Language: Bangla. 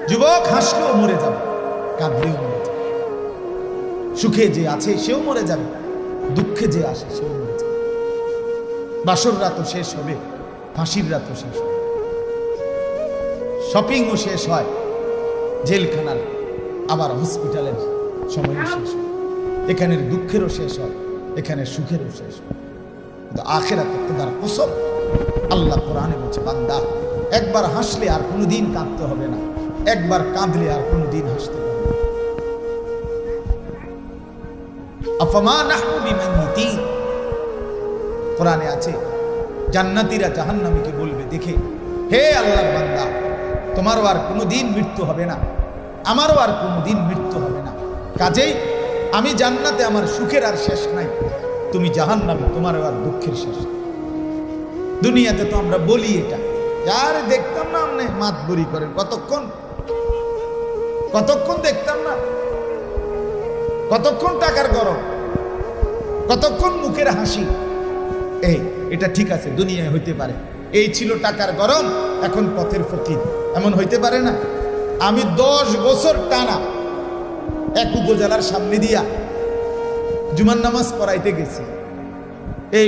যুবক হাসলেও মরে যাবে, কাঁদলেও মরে যাবে। সুখে যে আছে সেও মরে যাবে, দুঃখে যে আসে সেও মরে যাবে। বাসর রাতও শেষ হবে, ফাঁসির রাতও শেষ হবে, শপিংও শেষ হয়, জেলখানার আবার হসপিটালের সময়ও শেষ হয়। এখানের দুঃখেরও শেষ হয়, এখানে সুখেরও শেষ হয়। কিন্তু আখিরাতে খোদার কসম, আল্লাহ কোরআনে বলছে, বান্দা একবার হাসলে আর কোনোদিন কাঁদতে হবে না, একবার কাঁদলে আর কোনোদিন হাসতে হবে না। আফামা নাহনু বিমাইয়িতিন, কোরআনে আছে জান্নাতীরা জাহান্নামীকে বলবে, দেখে হে আল্লাহর বান্দা, তোমারও আর কোনোদিন মৃত্যু হবে না, আমারও আর কোনোদিন মৃত্যু হবে না, কাজেই আমি জান্নাতে, আমার সুখের আর শেষ নাই, তুমি জাহান্নামে, তোমারও আর দুঃখের শেষ নাই। দুনিয়াতে তো আমরা বলি এটা, আর দেখতাম না আপনি মাতবরি করেন, কতক্ষণ কতক্ষণ দেখতাম না, কতক্ষণ টাকার গরম, কতক্ষণ মুখের হাসি। এই এটা ঠিক আছে, দুনিয়ায় হইতে পারে, এই ছিল টাকার গরম, এখন পথের ফকির, এমন হইতে পারে না। আমি 10 বছর টানা এক উপজেলার সামনে দিয়া জুমার নামাজ পড়াইতে গেছি, এই